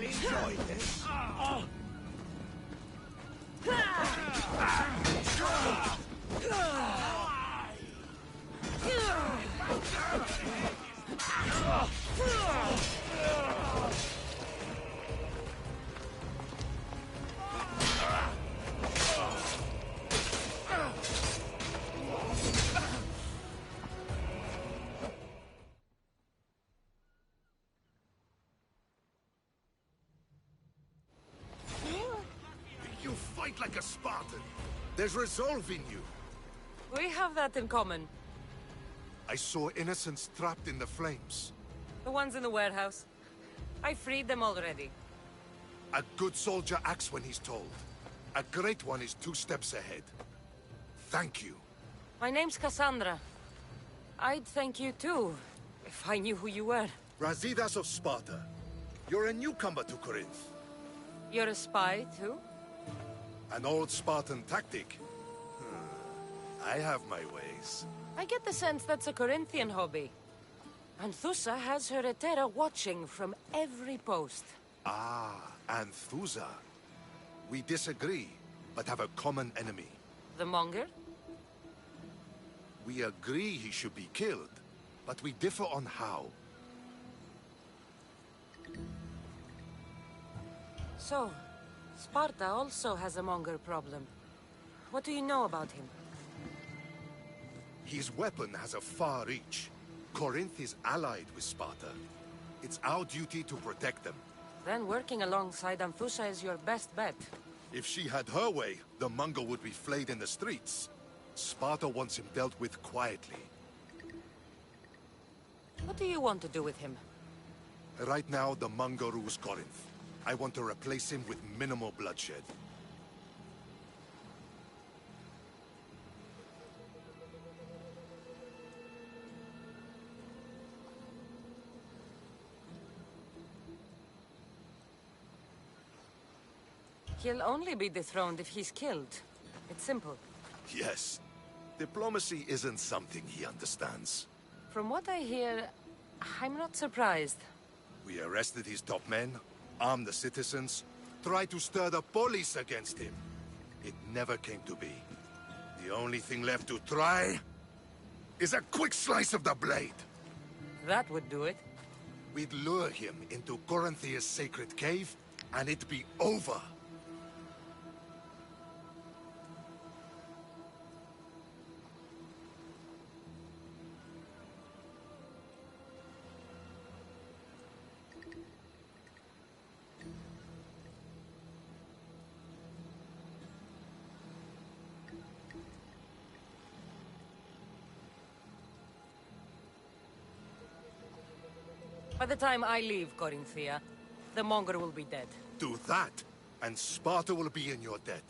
enjoy this. You fight like a Spartan. There's resolve in you. We have that in common. I saw innocents trapped in the flames. The ones in the warehouse. I freed them already. A good soldier acts when he's told. A great one is 2 steps ahead. Thank you. My name's Cassandra. I'd thank you too, if I knew who you were. Razidas of Sparta. You're a newcomer to Corinth. You're a spy too? An old Spartan tactic. I have my ways. I get the sense that's a Corinthian hobby. Anthusa has her Etera watching from every post. Ah, Anthusa. We disagree, but have a common enemy. The Monger? We agree he should be killed, but we differ on how. So, Sparta also has a Monger problem. What do you know about him? His weapon has a far reach. Corinth is allied with Sparta. It's our duty to protect them. Then working alongside Anthusa is your best bet. If she had her way, the Mongol would be flayed in the streets. Sparta wants him dealt with quietly. What do you want to do with him? Right now, the Mongol rules Corinth. I want to replace him with minimal bloodshed. He'll only be dethroned if he's killed. It's simple. Yes. Diplomacy isn't something he understands. From what I hear, I'm not surprised. We arrested his top men, armed the citizens, tried to stir the police against him. It never came to be. The only thing left to try is a quick slice of the blade. That would do it. We'd lure him into Corinthia's sacred cave, and it'd be over. By the time I leave Corinthia, the Monger will be dead. Do that, and Sparta will be in your debt.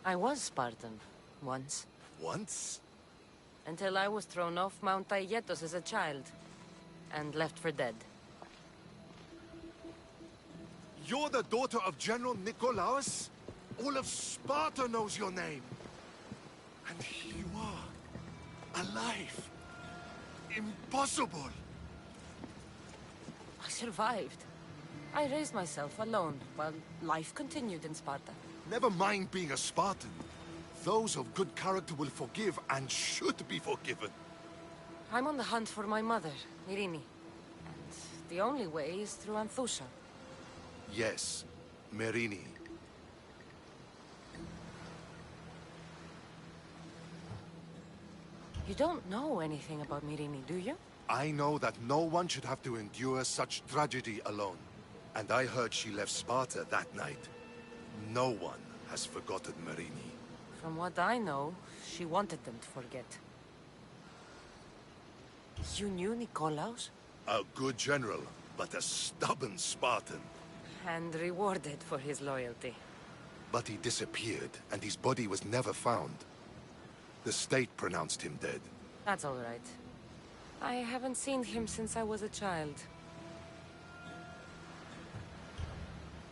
I was Spartan, once. Once? Until I was thrown off Mount Aietos as a child, and left for dead. You're the daughter of General Nikolaos? All of Sparta knows your name. And here you are, alive. Impossible. I survived. I raised myself alone, while life continued in Sparta. Never mind being a Spartan. Those of good character will forgive and should be forgiven. I'm on the hunt for my mother, Myrini. And the only way is through Anthusa. Yes, Myrini. You don't know anything about Myrini, do you? I know that no one should have to endure such tragedy alone. And I heard she left Sparta that night. No one has forgotten Myrini. From what I know, she wanted them to forget. You knew Nikolaos? A good general, but a stubborn Spartan. And rewarded for his loyalty. But he disappeared, and his body was never found. The state pronounced him dead. That's all right. I haven't seen him since I was a child.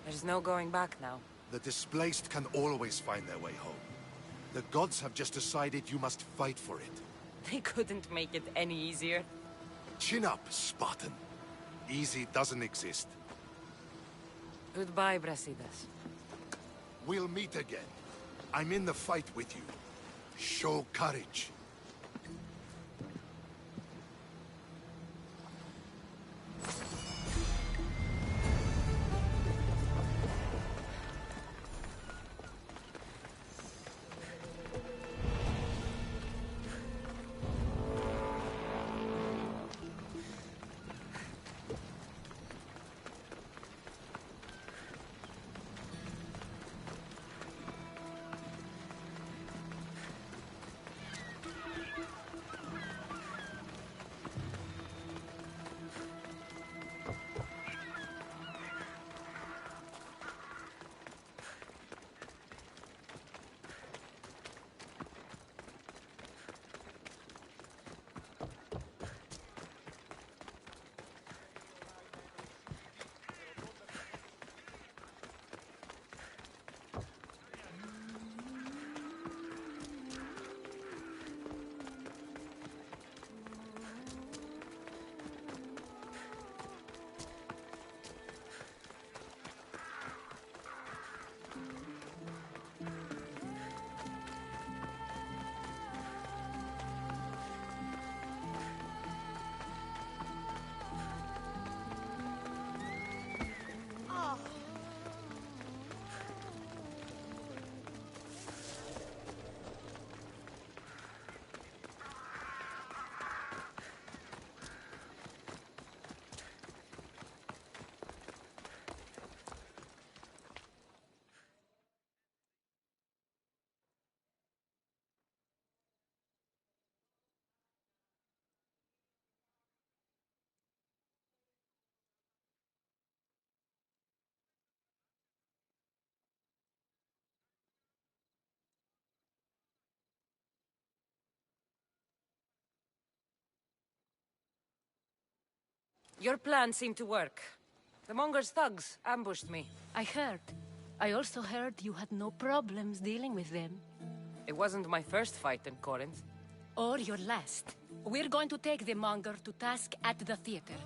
There's no going back now. The displaced can always find their way home. The gods have just decided you must fight for it. They couldn't make it any easier. Chin up, Spartan. Easy doesn't exist. Goodbye, Brasidas. We'll meet again. I'm in the fight with you. Show courage. Your plan seemed to work. The Monger's thugs ambushed me. I heard. I also heard you had no problems dealing with them. It wasn't my first fight in Corinth. Or your last. We're going to take the Monger to task at the theater.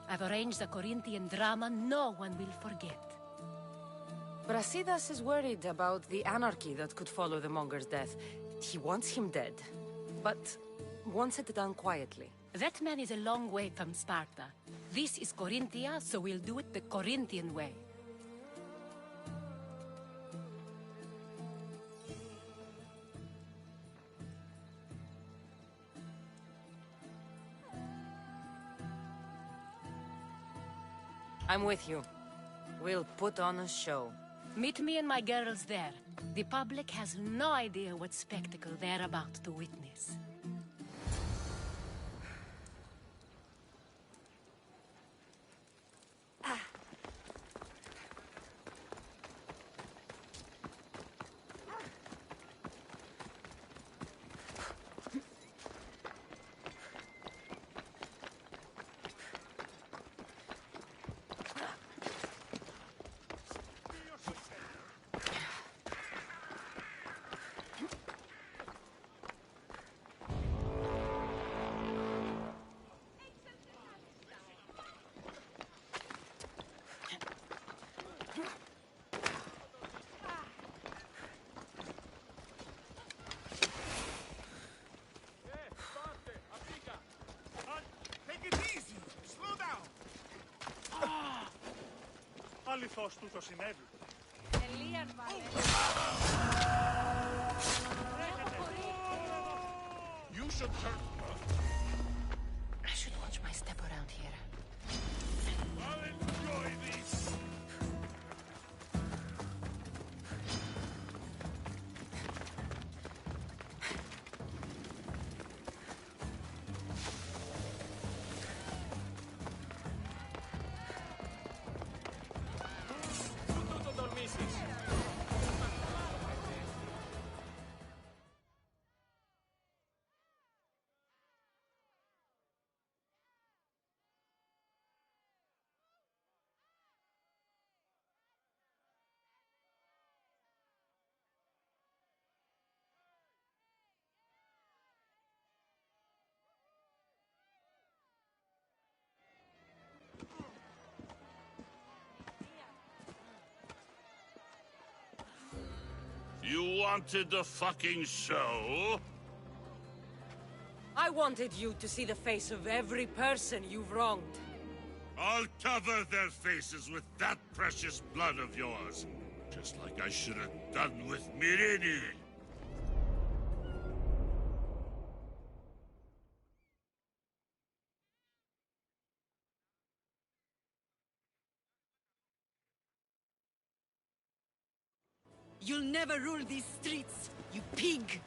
I've arranged a Corinthian drama no one will forget. Brasidas is worried about the anarchy that could follow the Monger's death. He wants him dead, but wants it done quietly. That man is a long way from Sparta. This is Corinthia, so we'll do it the Corinthian way. I'm with you. We'll put on a show. Meet me and my girls there. The public has no idea what spectacle they're about to witness. Αληθώς τούτο συνέβη. You should turn. I should watch my step around here. I'll enjoy this. wanted a fucking show? I wanted you to see the face of every person you've wronged. I'll cover their faces with that precious blood of yours. Just like I should have done with Mirini. You'll never rule these streets, you pig!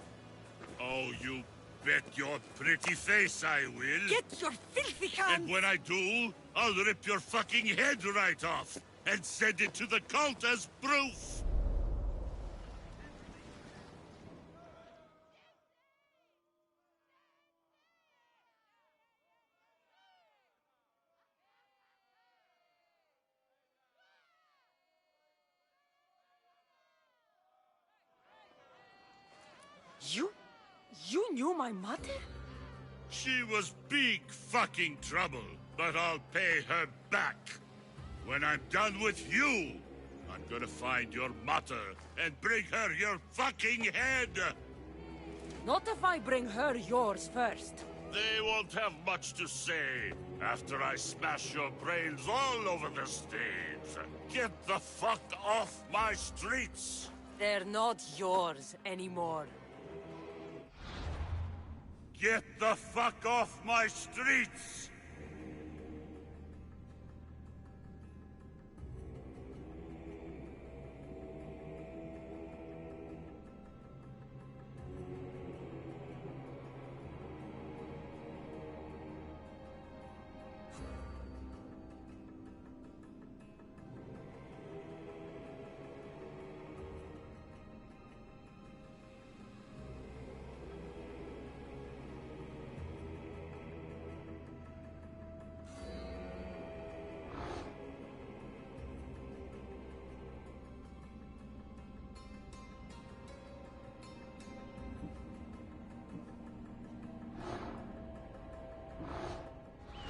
Oh, you bet your pretty face I will. Get your filthy hands! And when I do, I'll rip your fucking head right off and send it to the cult as proof. You knew my mother? She was big fucking trouble, but I'll pay her back. When I'm done with you, I'm gonna find your mother and bring her your fucking head. Not if I bring her yours first. They won't have much to say after I smash your brains all over the stage. Get the fuck off my streets! They're not yours anymore. Get the fuck off my streets!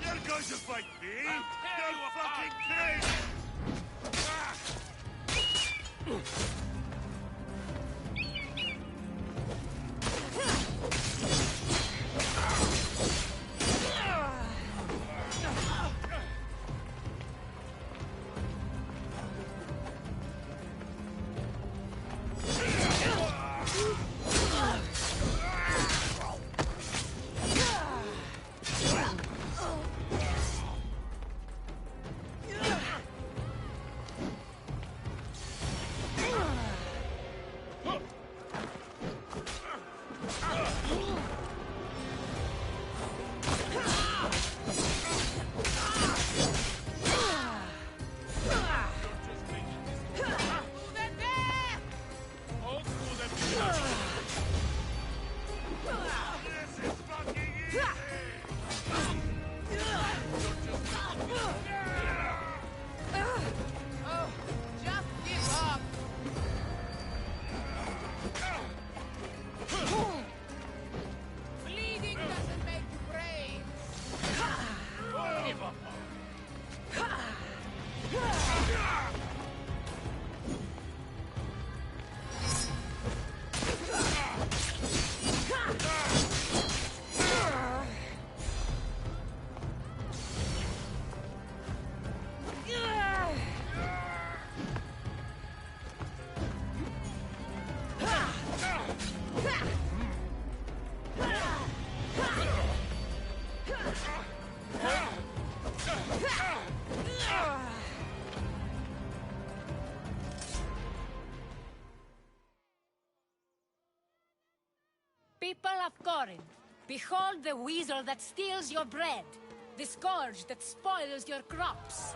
You're going to fight me? You're fucking crazy! People of Corinth, behold the weasel that steals your bread, the scourge that spoils your crops.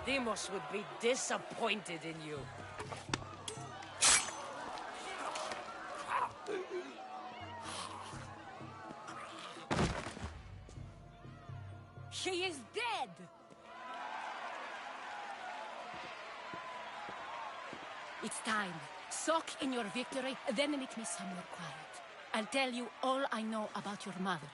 Demos would be disappointed in you. She is dead! It's time. Soak in your victory, then meet me somewhere quiet. I'll tell you all I know about your mother.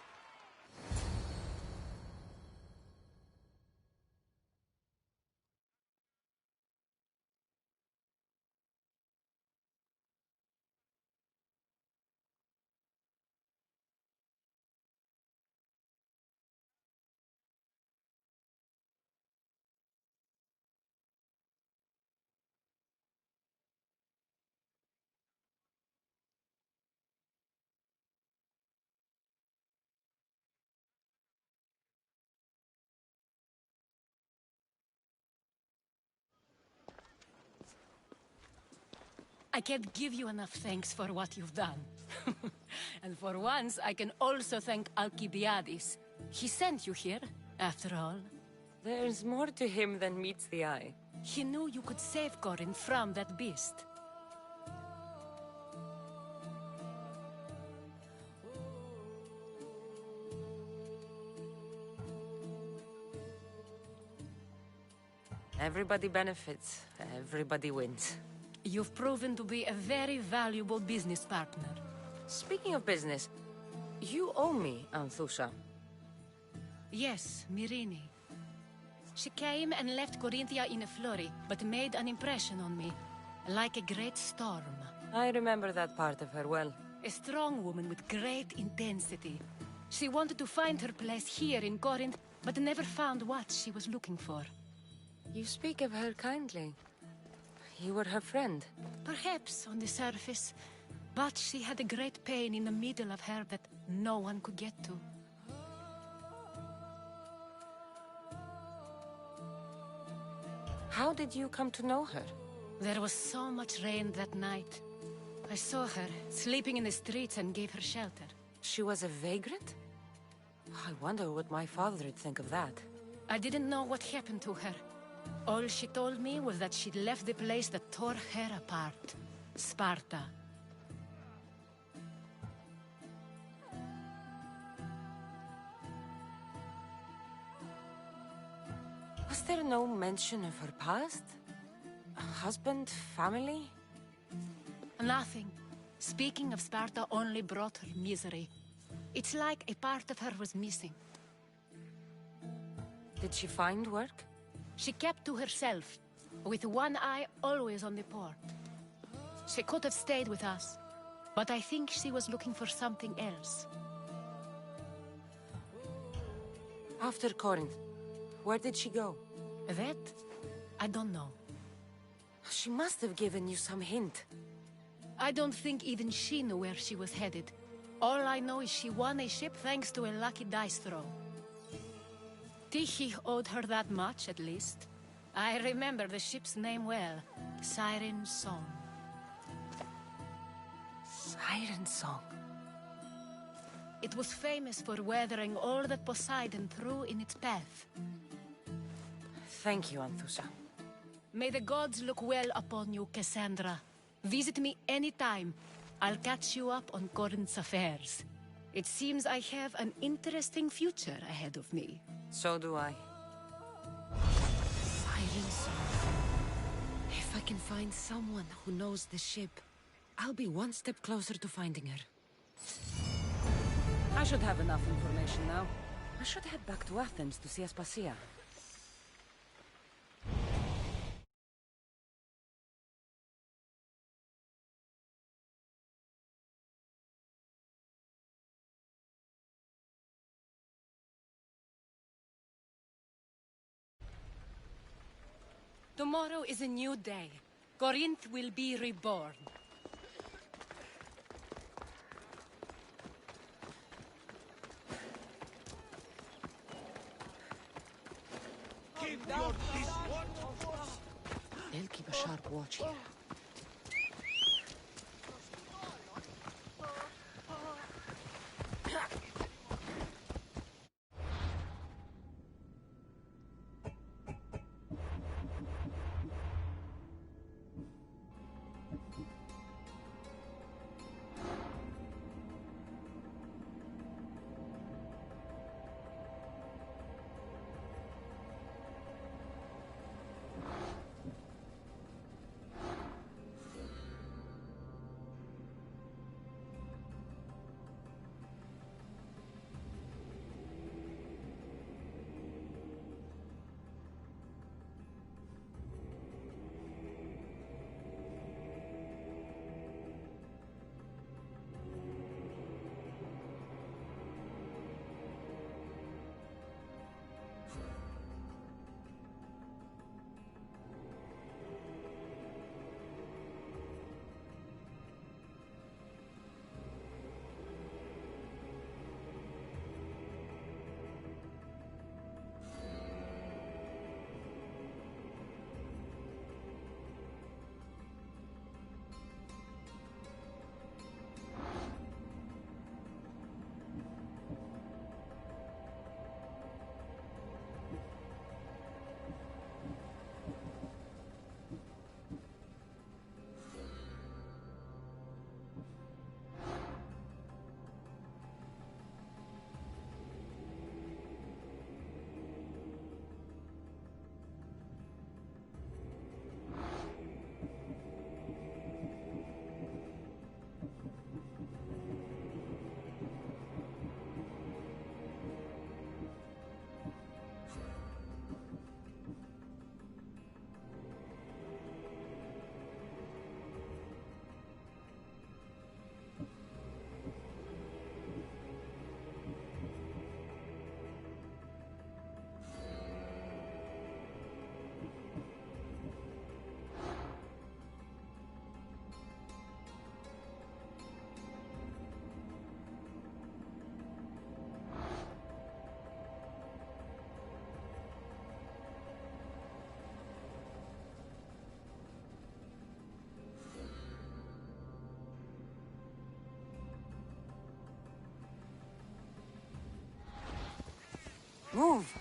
I can't give you enough thanks for what you've done. And for once, I can also thank Alcibiades. He sent you here, after all. There's more to him than meets the eye. He knew you could save Corinth from that beast. Everybody benefits, everybody wins. You've proven to be a very valuable business partner. Speaking of business, you owe me, Anthusha. Yes, Myrine. She came and left Corinthia in a flurry, but made an impression on me, like a great storm. I remember that part of her well. A strong woman with great intensity. She wanted to find her place here in Corinth, but never found what she was looking for. You speak of her kindly. You were her friend. Perhaps on the surface, but she had a great pain in the middle of her that no one could get to. How did you come to know her? There was so much rain that night. I saw her, sleeping in the streets, and gave her shelter. She was a vagrant? I wonder what my father would think of that. I didn't know what happened to her. All she told me was that she'd left the place that tore her apart. Sparta. Was there no mention of her past? Husband, family? Nothing. Speaking of Sparta only brought her misery. It's like a part of her was missing. Did she find work? She kept to herself, with one eye always on the port. She could have stayed with us, but I think she was looking for something else. After Corinth, where did she go? That? I don't know. She must have given you some hint. I don't think even she knew where she was headed. All I know is she won a ship thanks to a lucky dice throw. Tyche owed her that much, at least. I remember the ship's name well. Siren Song. Siren Song. It was famous for weathering all that Poseidon threw in its path. Thank you, Anthusha. May the gods look well upon you, Cassandra. Visit me anytime. I'll catch you up on Corinth's affairs. It seems I have an interesting future ahead of me. So do I. Siren Song. If I can find someone who knows the ship, I'll be one step closer to finding her. I should have enough information now. I should head back to Athens to see Aspasia. Tomorrow is a new day. Corinth will be reborn. They'll keep a sharp watch here. Move!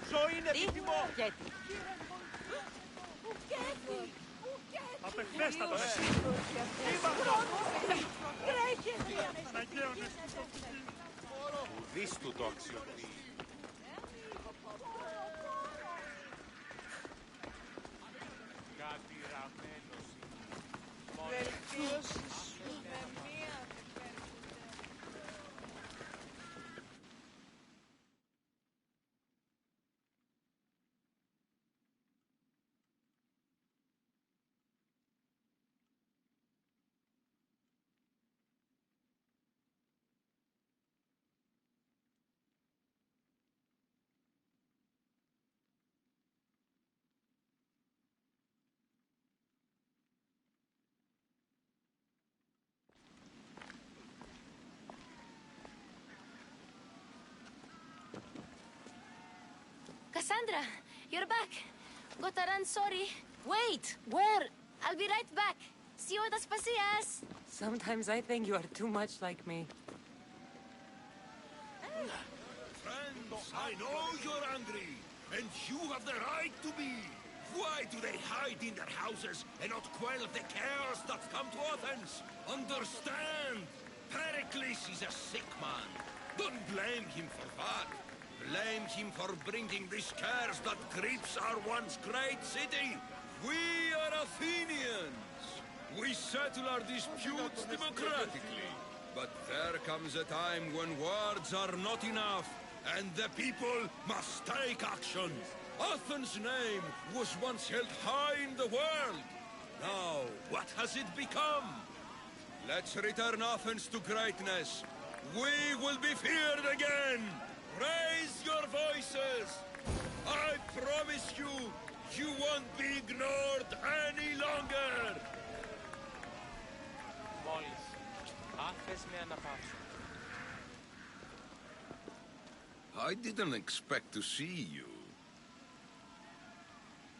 Ζωή είναι επιθυμό. Απεχθέστατο, Είμαι αυτό. Αναγκαίο να σκοτωθεί. Ουδής του το αξιοποιεί. Κάτι ραμμένος. Βελτίωση σου με μία. Cassandra, you're back. Gotta run, sorry. Wait, where? I'll be right back. See you at Aspasias. Sometimes I think you are too much like me. Friends, I know you're angry, and you have the right to be. Why do they hide in their houses and not quell the chaos that's come to Athens? Understand! Pericles is a sick man. Don't blame him for that. Blame him for bringing this curse that grips our once great city. We are Athenians. We settle our disputes democratically. But there comes a time when words are not enough, and the people must take action. Athens' name was once held high in the world. Now, what has it become? Let's return Athens to greatness. We will be feared again. Raise your voices! I promise you, you won't be ignored any longer! Μόλις. Άφες με αναπαύσου. I didn't expect to see you.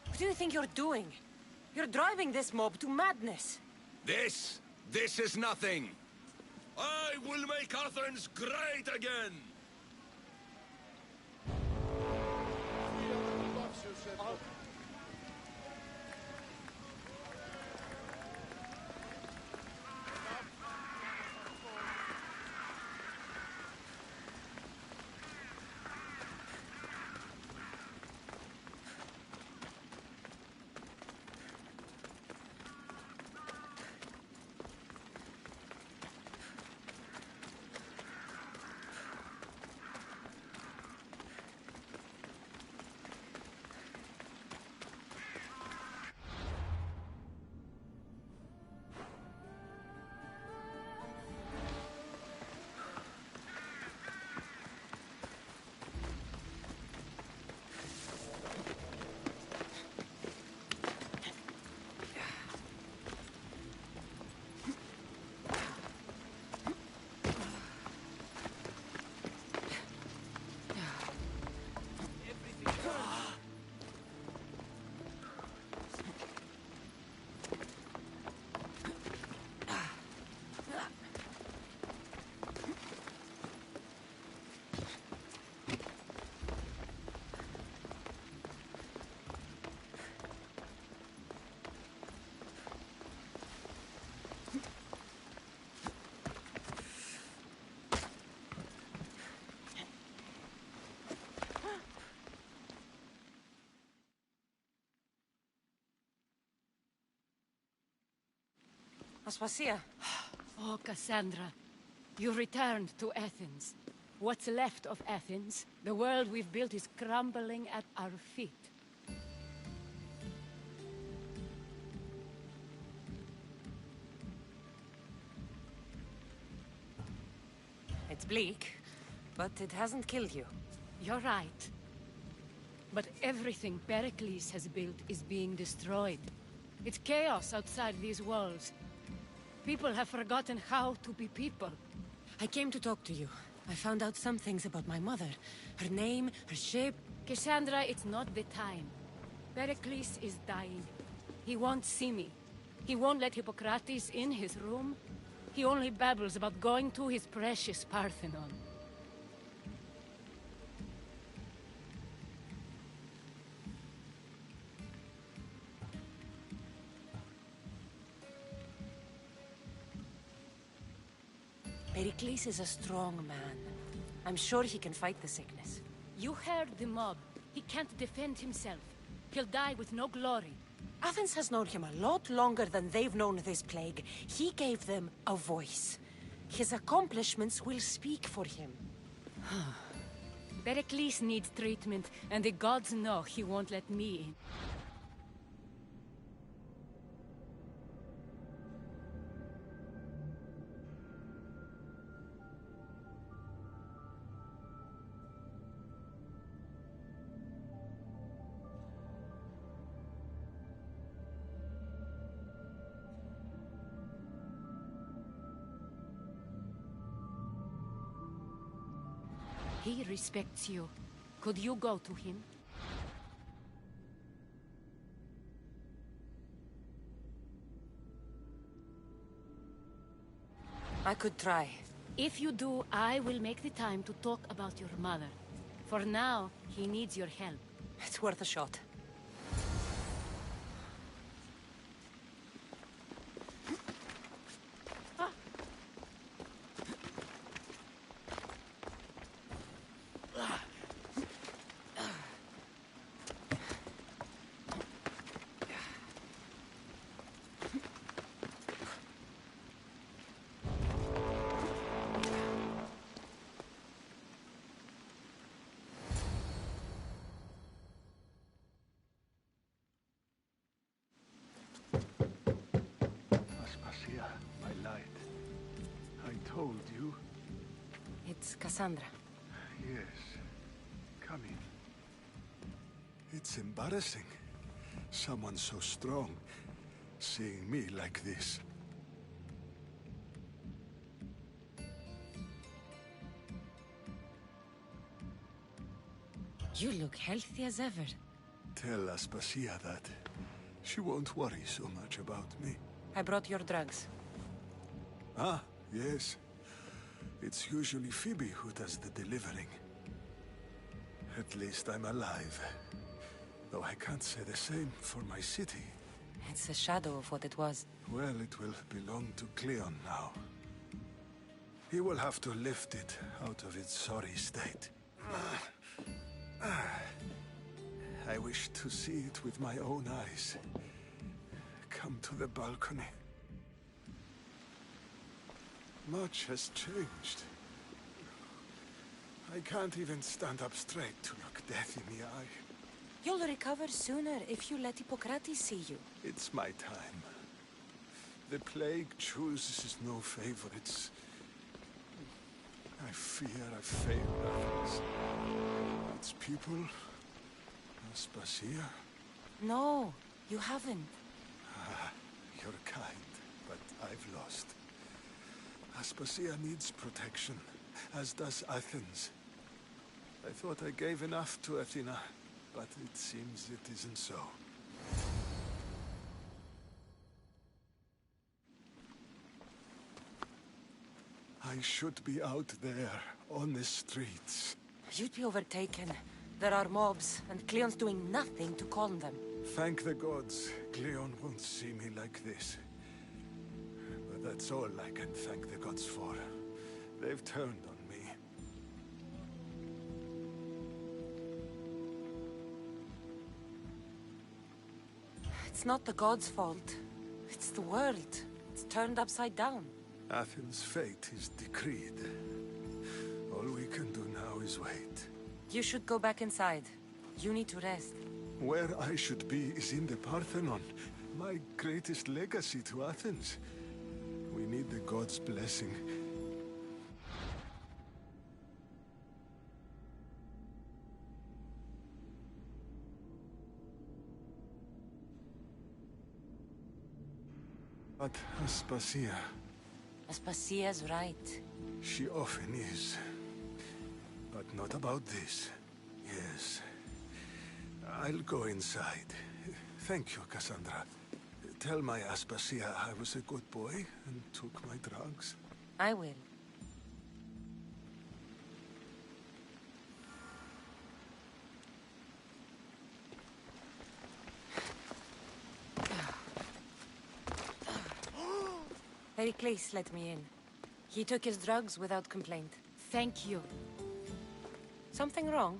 What do you think you're doing? You're driving this mob to madness. This is nothing. I will make Athens great again! Aspasia. Oh, Cassandra. You returned to Athens. What's left of Athens, the world we've built is crumbling at our feet. It's bleak, but it hasn't killed you. You're right. But everything Pericles has built is being destroyed. It's chaos outside these walls. People have forgotten how to be people. I came to talk to you. I found out some things about my mother. Her name, her ship. Cassandra, it's not the time. Pericles is dying. He won't see me. He won't let Hippocrates in his room. He only babbles about going to his precious Parthenon. Pericles is a strong man. I'm sure he can fight the sickness. You heard the mob. He can't defend himself. He'll die with no glory. Athens has known him a lot longer than they've known this plague. He gave them a voice. His accomplishments will speak for him. Pericles needs treatment, and the gods know he won't let me in. He respects you. Could you go to him? I could try. If you do, I will make the time to talk about your mother. For now, he needs your help. It's worth a shot. Told you? It's Cassandra. Yes. Come in. It's embarrassing. Someone so strong, seeing me like this. You look healthy as ever. Tell Aspasia that. She won't worry so much about me. I brought your drugs. Ah, yes. It's usually Phoebe who does the delivering. At least I'm alive. Though I can't say the same for my city. It's a shadow of what it was. Well, it will belong to Cleon now. He will have to lift it out of its sorry state. I wish to see it with my own eyes. Come to the balcony. Much has changed. I can't even stand up straight to look death in the eye. You'll recover sooner if you let Hippocrates see you. It's my time. The plague chooses no favorites. I fear I failed others. Its people? Aspasia? No, you haven't. Ah, you're kind, but I've lost. Aspasia needs protection, as does Athens. I thought I gave enough to Athena, but it seems it isn't so. I should be out there, on the streets. You'd be overtaken. There are mobs, and Cleon's doing nothing to calm them. Thank the gods, Cleon won't see me like this. But that's all I can thank the gods for. They've turned on me. It's not the gods' fault. It's the world. It's turned upside down. Athens' fate is decreed. All we can do now is wait. You should go back inside. You need to rest. Where I should be is in the Parthenon, my greatest legacy to Athens. We need the gods' blessing. But Aspasia... Aspasia's right. She often is. But not about this. Yes. I'll go inside. Thank you, Cassandra. Tell my Aspasia I was a good boy and took my drugs. I will. Pericles let me in. He took his drugs without complaint. Thank you. Something wrong?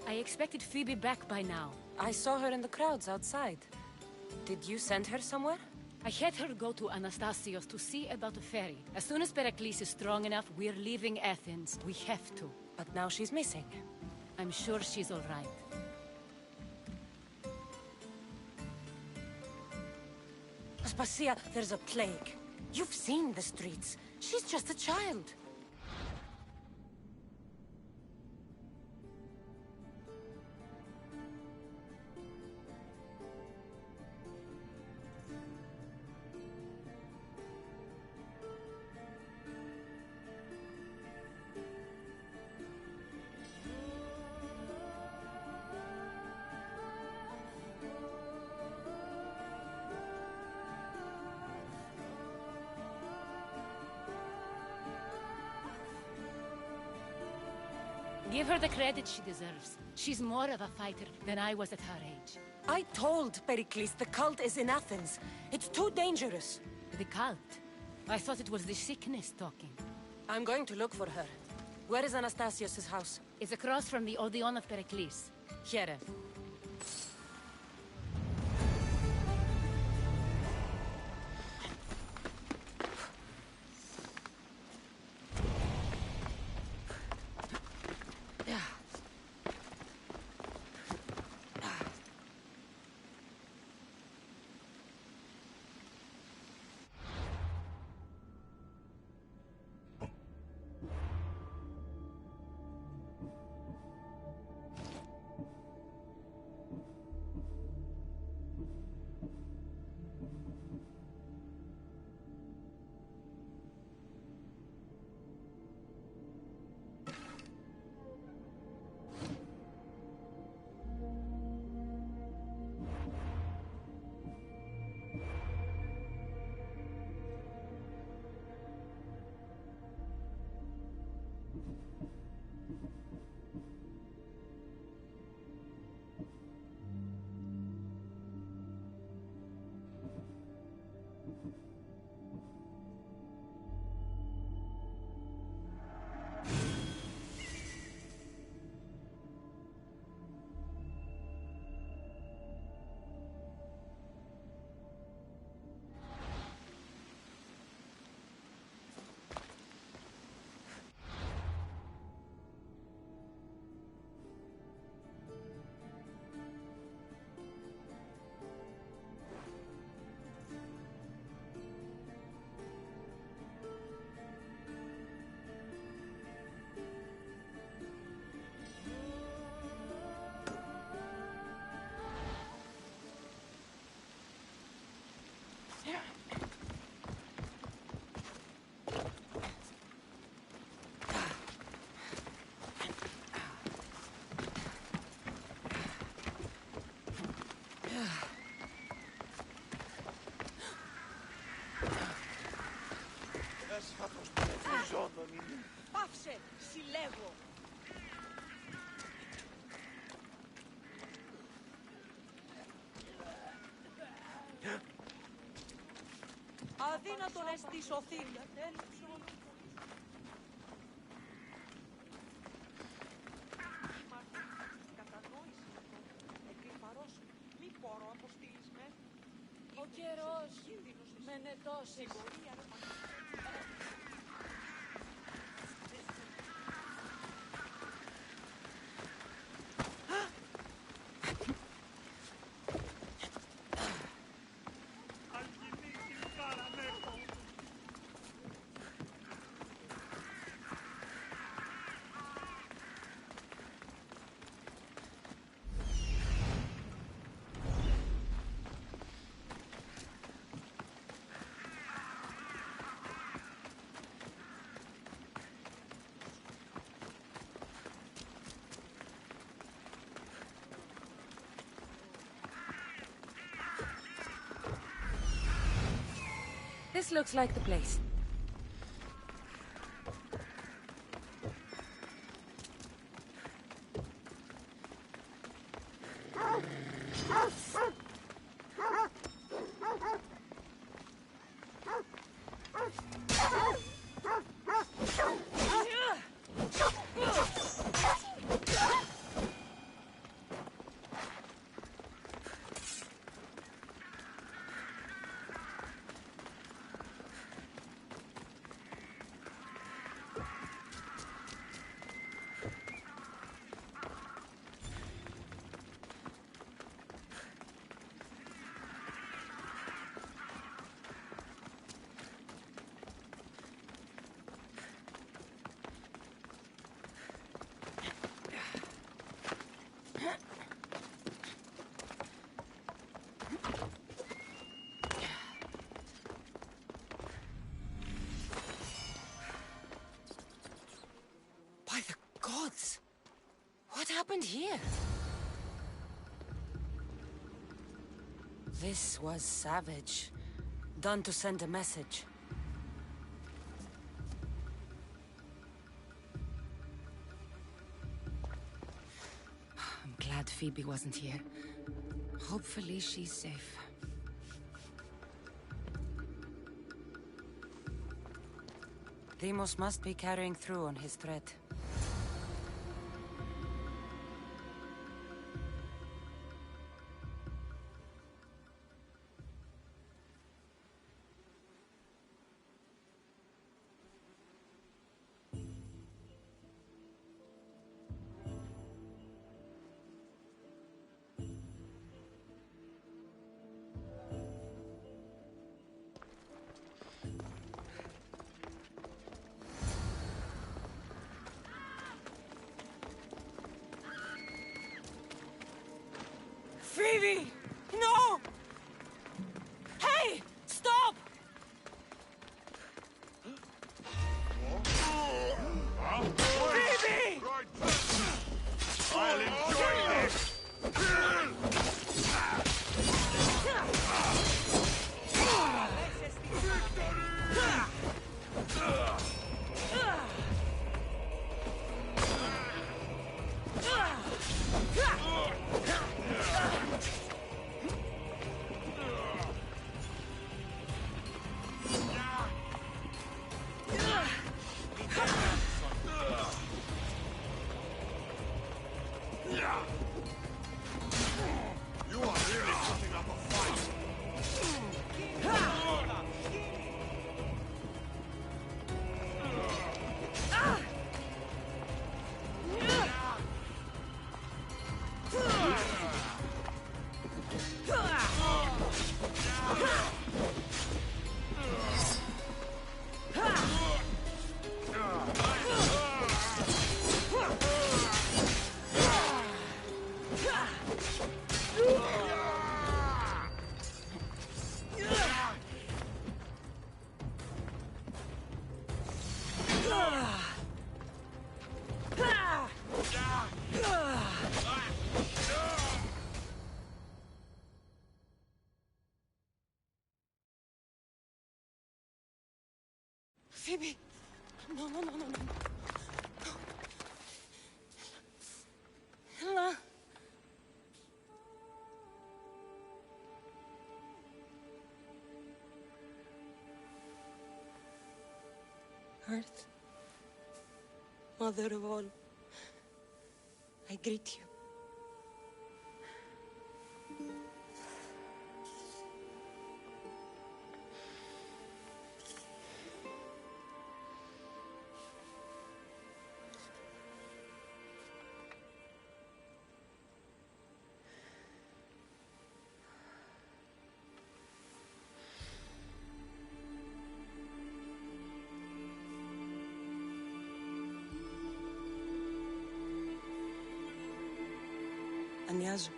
I expected Phoebe back by now. I saw her in the crowds outside. Did you send her somewhere? I had her go to Anastasios to see about a ferry. As soon as Pericles is strong enough, we're leaving Athens. We have to. But now she's missing. I'm sure she's all right. Aspasia, there's a plague. You've seen the streets. She's just a child. Give her the credit she deserves. She's more of a fighter than I was at her age. I told Pericles the cult is in Athens. It's too dangerous. The cult? I thought it was the sickness talking. I'm going to look for her. Where is Anastasios' house? It's across from the Odeon of Pericles. Here. Πάψε, συλλέγω. Αδύνατον εστί σωθήν. Ο καιρός με νετώσεις. This looks like the place. happened here? This was savage. Done to send a message. I'm glad Phoebe wasn't here. Hopefully she's safe. Deimos must be carrying through on his threat. Phoebe! No! Hey! Stop! Phoebe! I'll enjoy this! Phoebe! No, no, no, no, no. Ella! Earth, Mother of all, I greet you. Anyazu.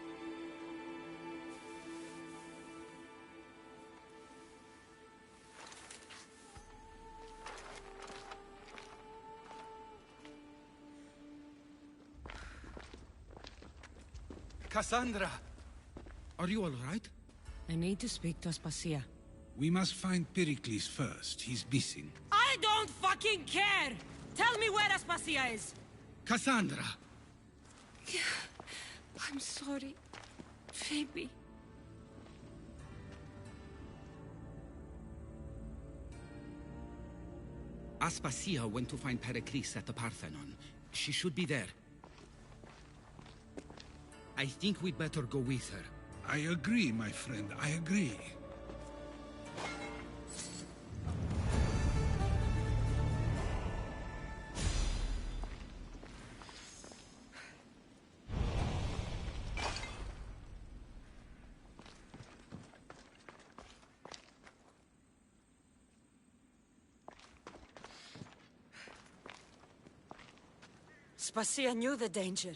Cassandra! Are you all right? I need to speak to Aspasia. We must find Pericles first. He's missing. I don't fucking care! Tell me where Aspasia is! Cassandra! I'm sorry, Phoebe. Aspasia went to find Pericles at the Parthenon. She should be there. I think we'd better go with her. I agree, my friend. I agree. Aspasia knew the danger,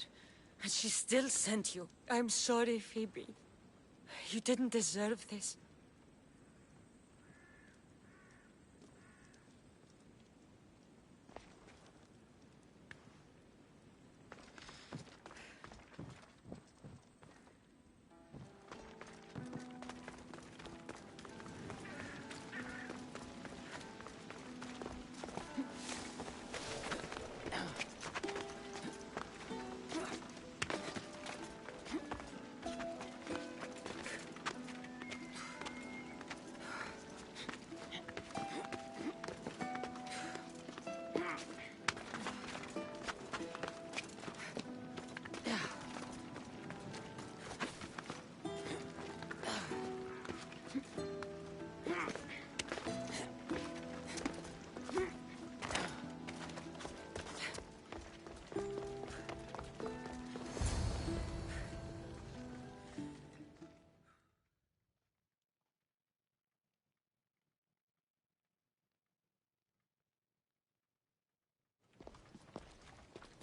and she still sent you. I'm sorry, Phoebe. You didn't deserve this.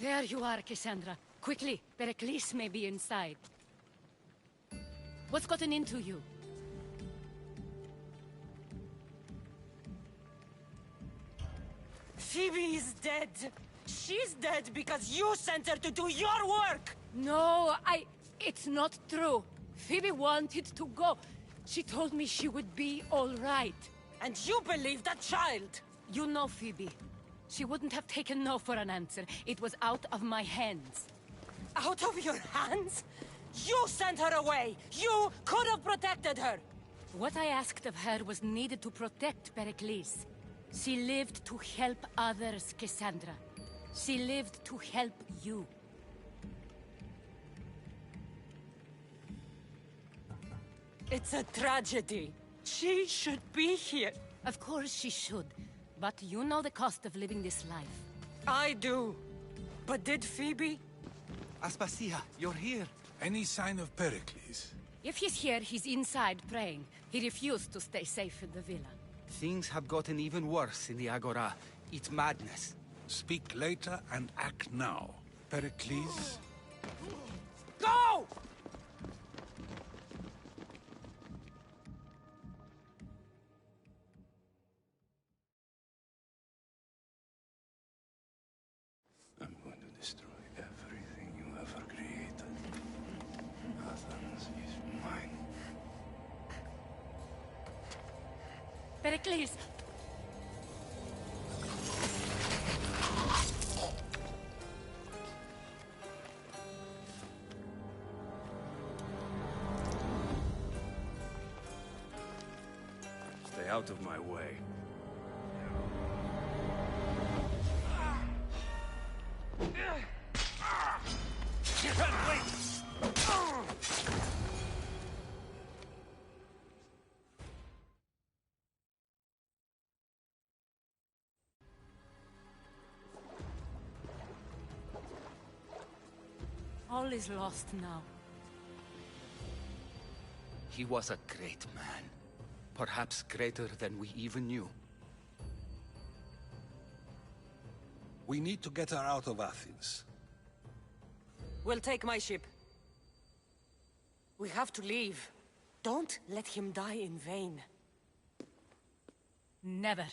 There you are, Cassandra. Quickly, Pericles may be inside. What's gotten into you? Phoebe is dead. She's dead because you sent her to do your work! No, it's not true. Phoebe wanted to go. She told me she would be all right. And you believe that child? You know Phoebe. She wouldn't have taken no for an answer. It was out of my hands. Out of your hands? You sent her away! You could have protected her! What I asked of her was needed to protect Pericles. She lived to help others, Cassandra. She lived to help you. It's a tragedy. She should be here. Of course she should. But you know the cost of living this life. I do. But did Phoebe? Aspasia, you're here. Any sign of Pericles? If he's here, he's inside praying. He refused to stay safe in the villa. Things have gotten even worse in the Agora. It's madness. Speak later and act now. Pericles? Go! I'm going to destroy everything you ever created. Athens is mine. Pericles! Stay out of my way. All is lost now. He was a great man. Perhaps greater than we even knew. We need to get her out of Athens. We'll take my ship. We have to leave. Don't let him die in vain. Never.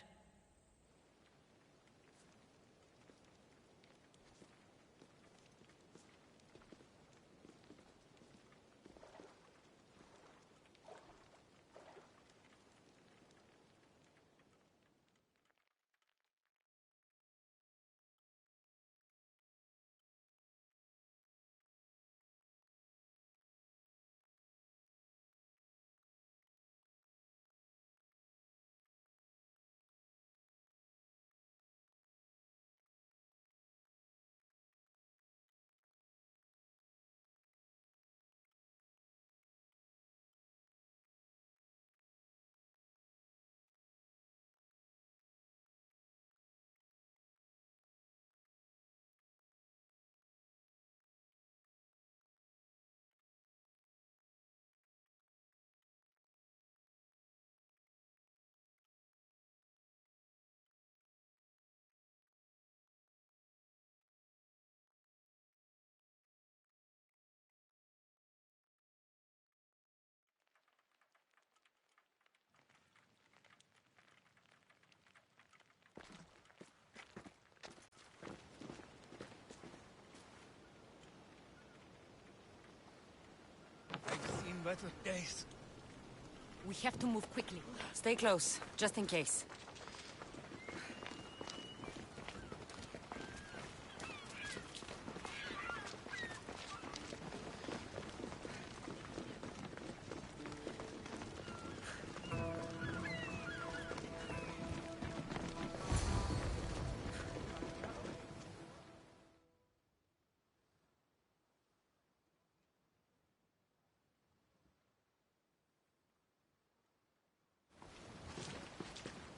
I've seen better days. We have to move quickly. Stay close, just in case.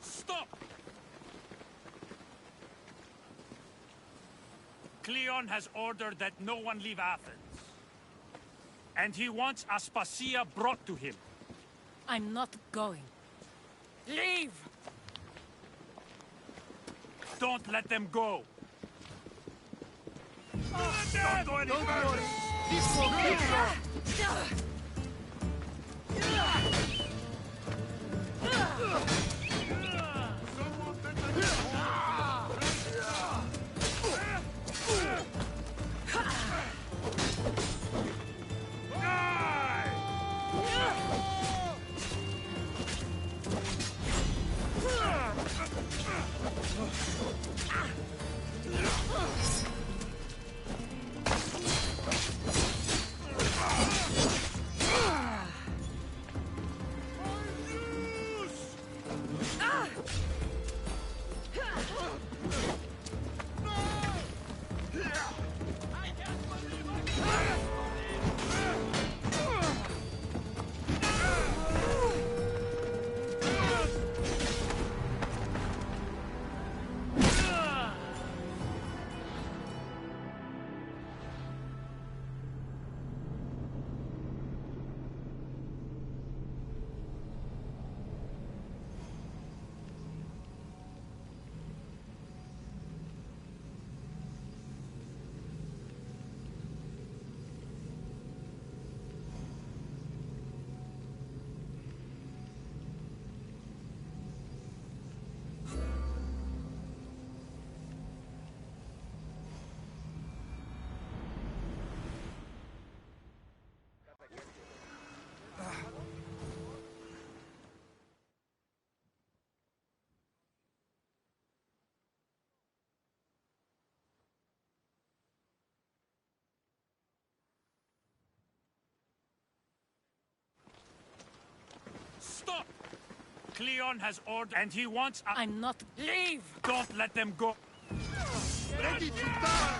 Stop! Cleon has ordered that no one leave Athens. And he wants Aspasia brought to him. I'm not going. Leave! Don't let them go. Don't go any further! This will keep you! Stop! Cleon has ordered, and he wants us. I'm not. Leave! Don't let them go. Ready to die!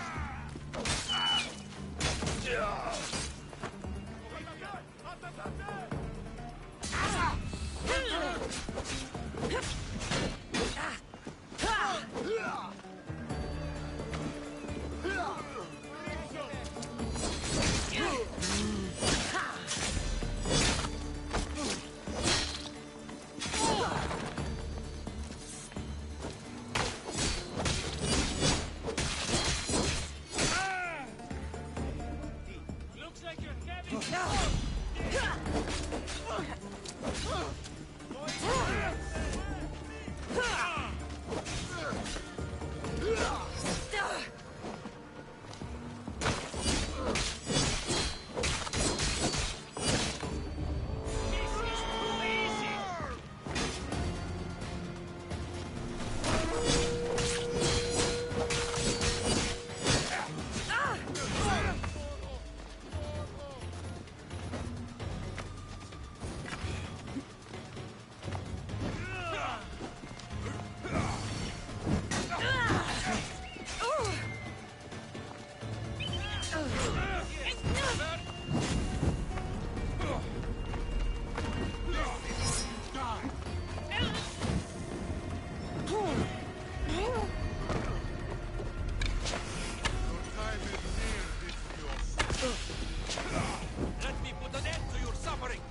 Let me put an end to your suffering.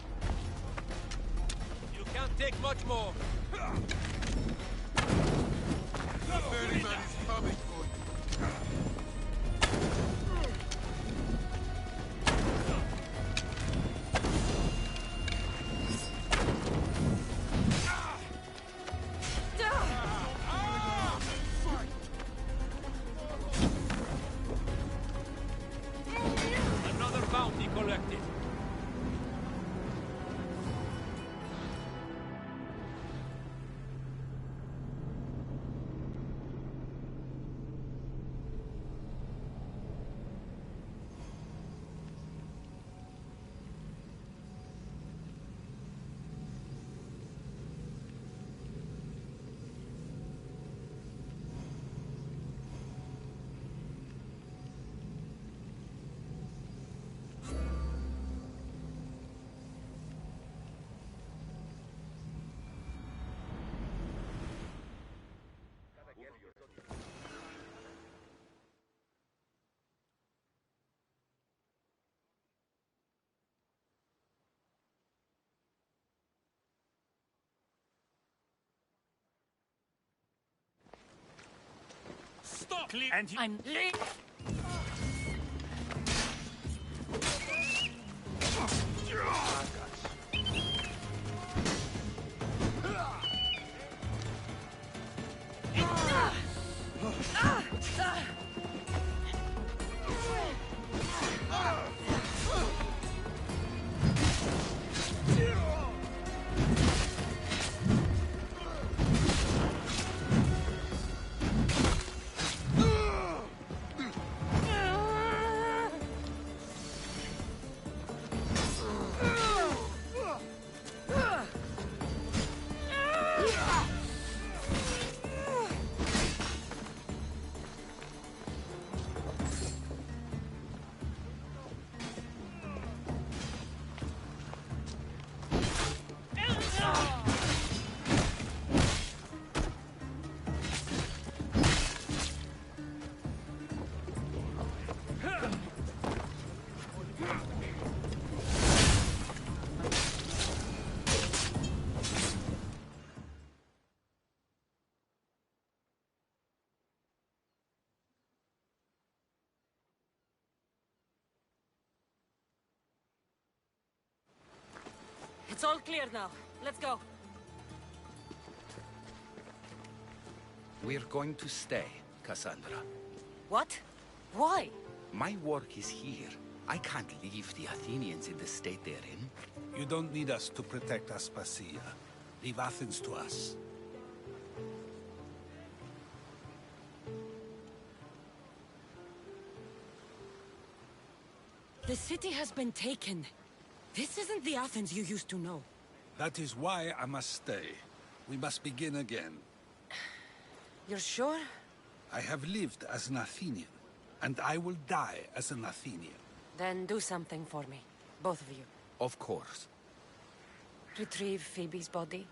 You can't take much more. The ferryman is coming for you. Another bounty collected. Stop! And he... I'm leave! It's all clear now. Let's go. We're going to stay, Cassandra. What? Why? My work is here. I can't leave the Athenians in the state they're in. You don't need us to protect Aspasia. Leave Athens to us. The city has been taken. This isn't the Athens you used to know. That is why I must stay. We must begin again. You're sure? I have lived as an Athenian, and I will die as an Athenian. Then do something for me. Both of you. Of course. Retrieve Phoebe's body.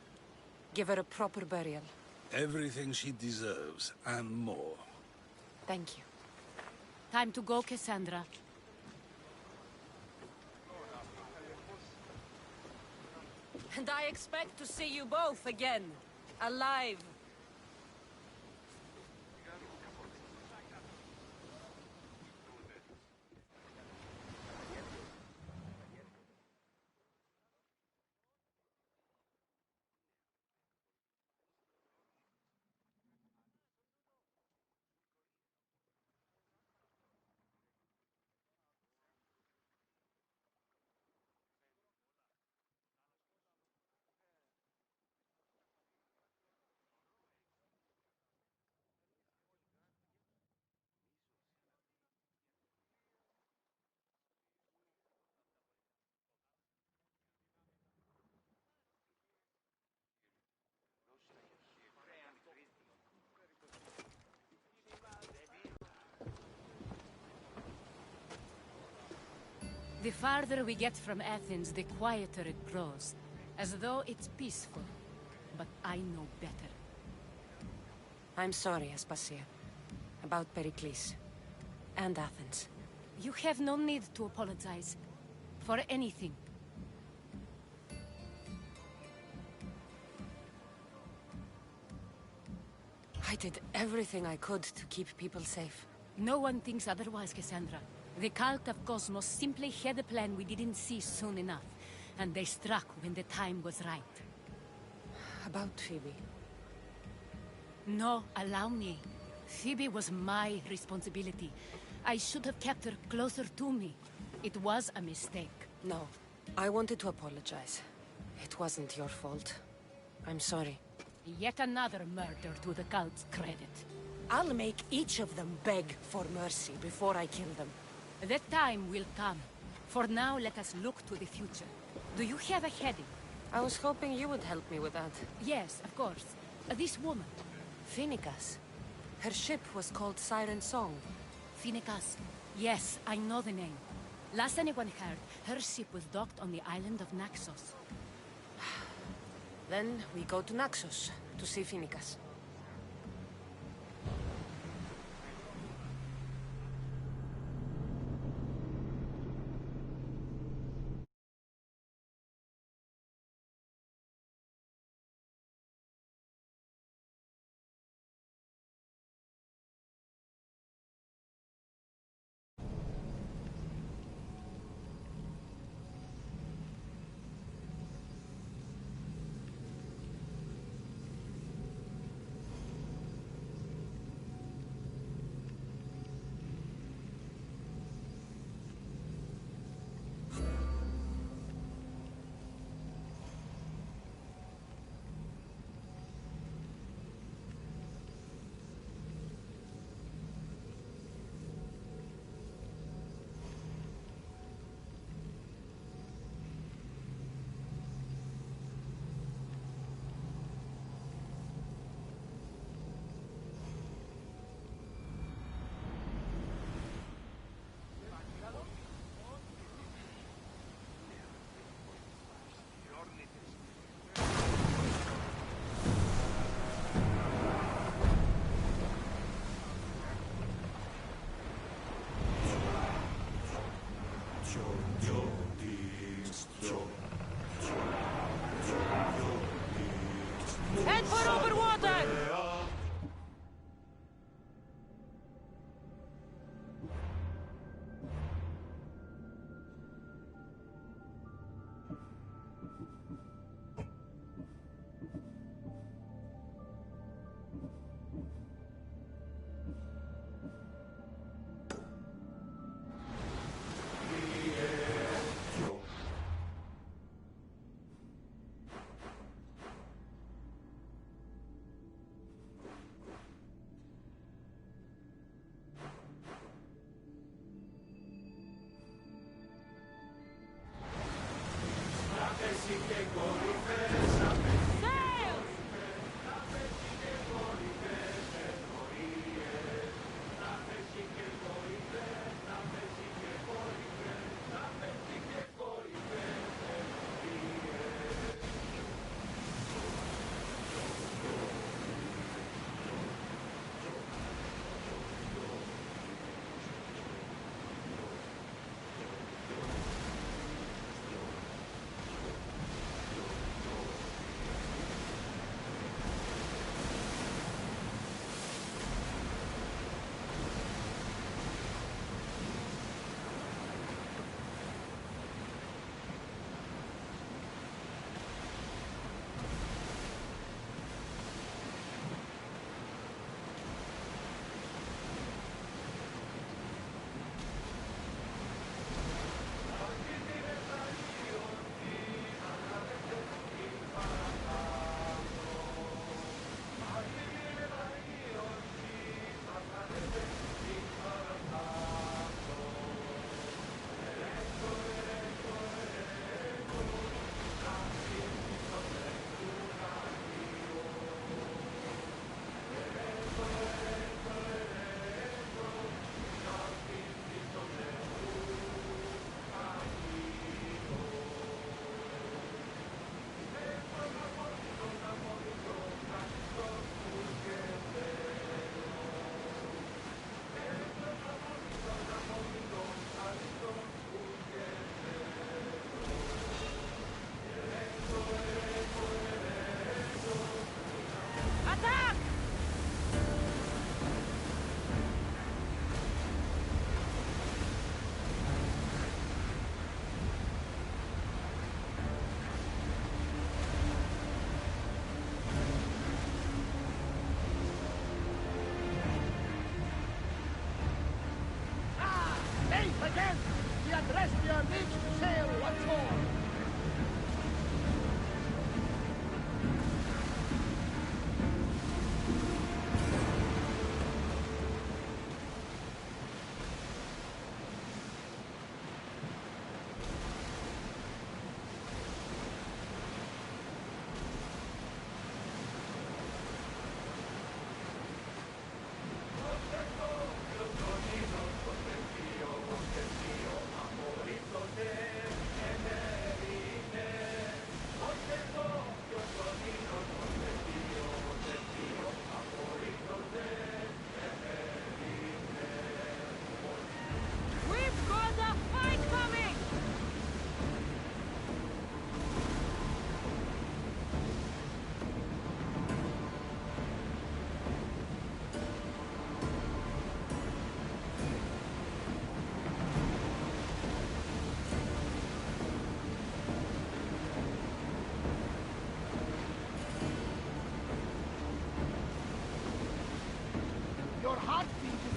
Give her a proper burial. Everything she deserves, and more. Thank you. Time to go, Cassandra. And I expect to see you both again. Alive. The farther we get from Athens, the quieter it grows. As though it's peaceful. But I know better. I'm sorry, Aspasia. About Pericles. And Athens. You have no need to apologize. For anything. I did everything I could to keep people safe. No one thinks otherwise, Cassandra. The cult of Cosmos simply had a plan we didn't see soon enough. And they struck when the time was right. About Phoebe. No, allow me. Phoebe was my responsibility. I should have kept her closer to me. It was a mistake. No. I wanted to apologize. It wasn't your fault. I'm sorry. Yet another murder to the cult's credit. I'll make each of them beg for mercy before I kill them. That time will come. For now, let us look to the future. Do you have a heading? I was hoping you would help me with that. Yes, of course. This woman. Phoenicas. Her ship was called Siren Song. Phoenicas. Yes, I know the name. Last anyone heard, her ship was docked on the island of Naxos. Then we go to Naxos to see Phoenicas.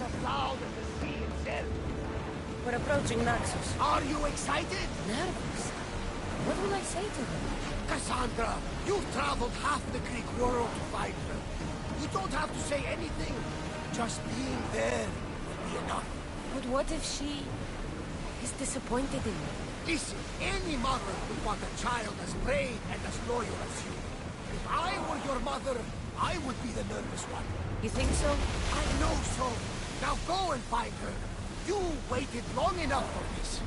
as loud as the sea itself. We're approaching Naxos. Are you excited? Nervous? What will I say to her? Cassandra, you've traveled half the Greek world to find her. You don't have to say anything. Just being there will be enough. But what if she is disappointed in me? Listen, any mother would want a child as brave and as loyal as you. If I were your mother, I would be the nervous one. You think so? I know so. Now go and find her. You waited long enough for this.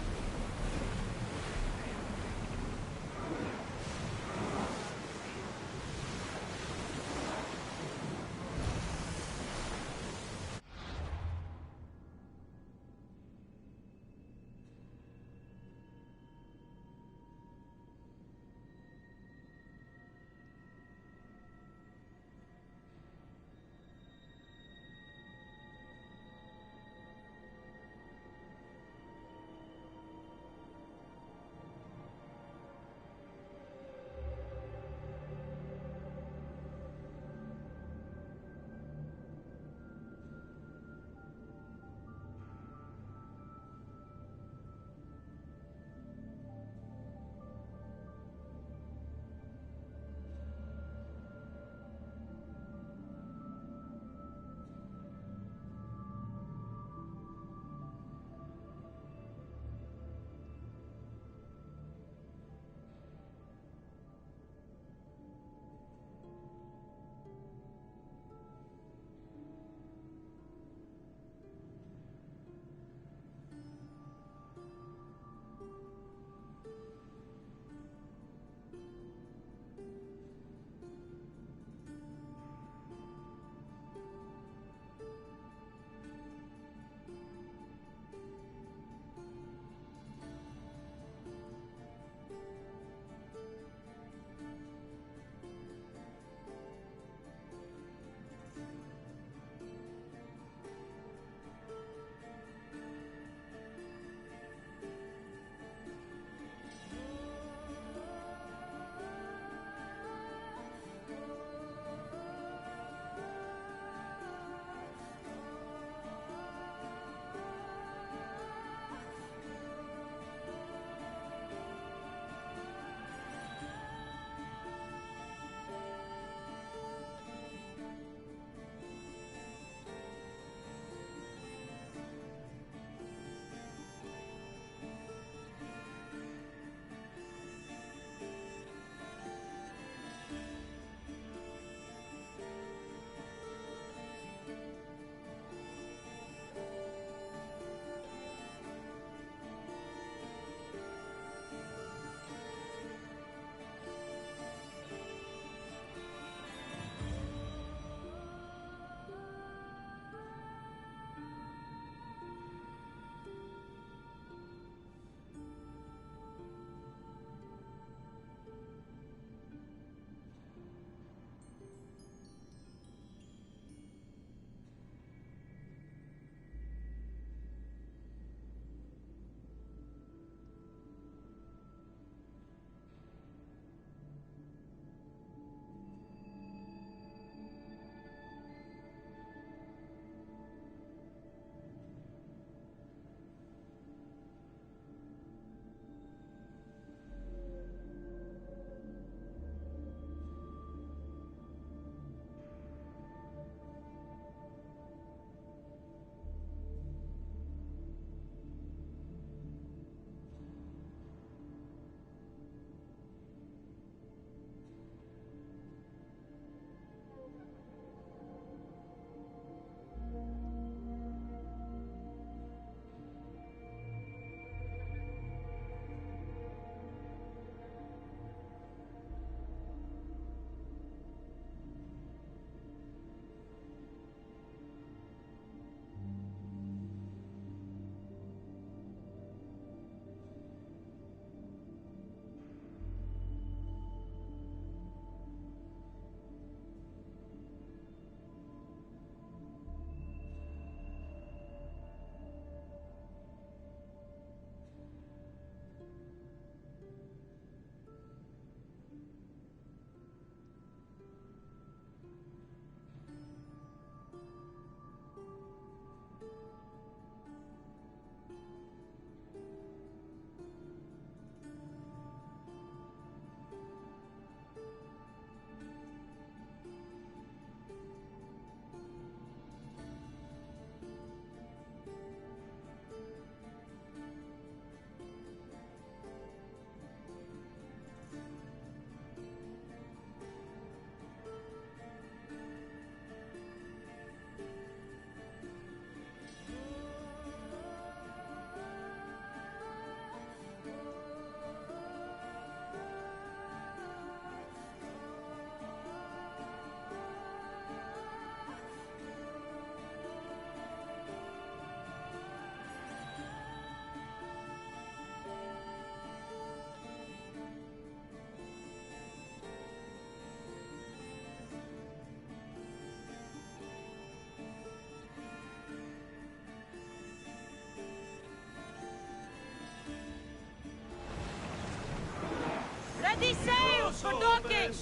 Ready sails for docking!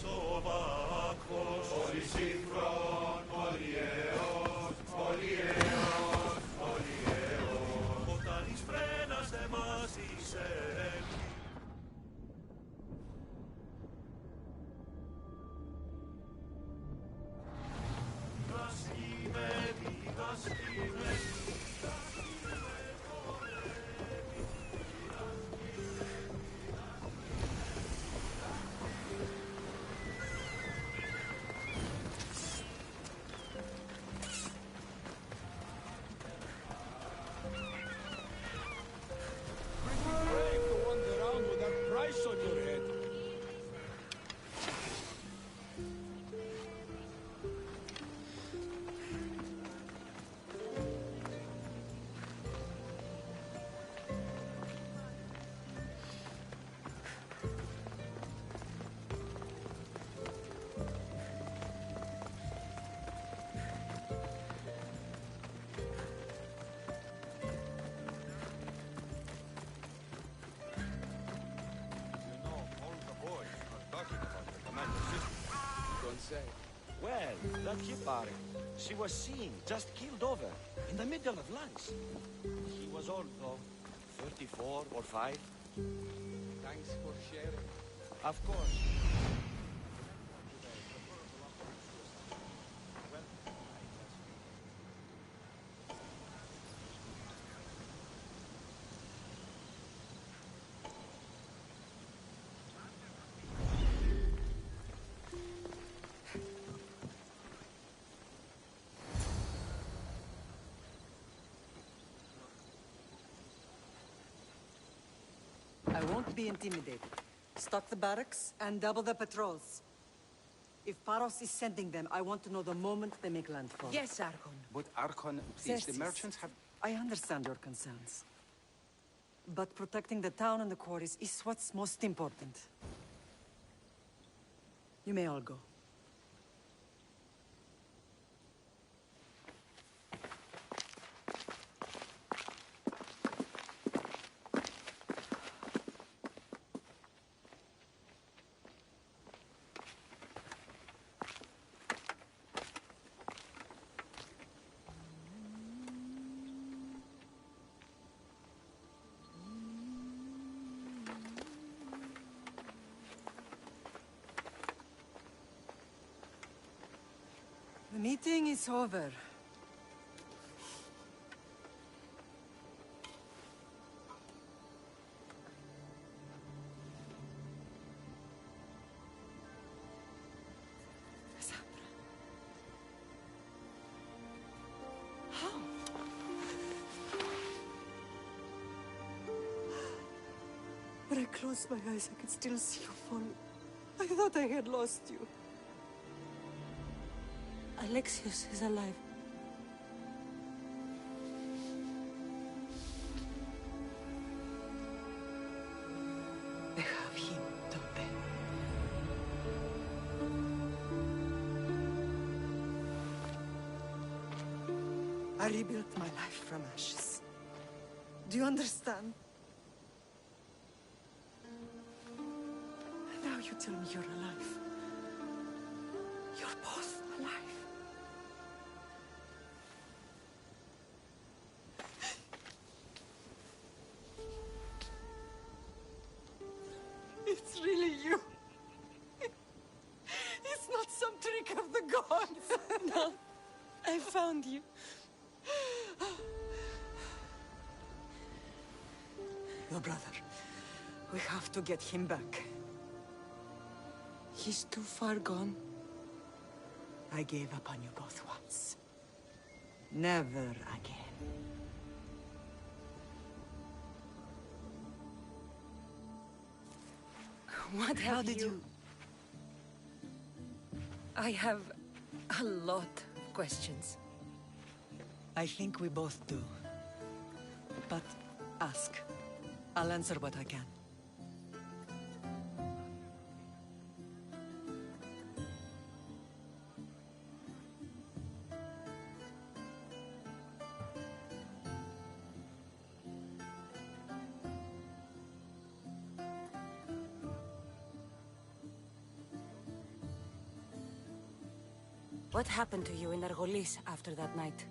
Well, that Hipari, she was seen, just killed over, in the middle of lunch. She was old, though, 34 or 5. Thanks for sharing. Of course. I won't be intimidated. Stock the barracks and double the patrols. If Paros is sending them, I want to know the moment they make landfall. Yes, Archon. But Archon, please, the Xerxes, merchants have... I understand your concerns. But protecting the town and the quarries is what's most important. You may all go. The meeting is over. When I closed my eyes, I could still see you fall. I thought I had lost you. Alexios is alive. They have him, don't they? I rebuilt my life from ashes. Do you understand? Now you tell me you're alive. You're both alive. It's really you. It's not some trick of the gods. No, I found you. Your brother. We have to get him back. He's too far gone. I gave up on you both once. Never again. What How have did you... I have a lot of questions. I think we both do. But ask. I'll answer what I can. What happened to you in Argolis after that night?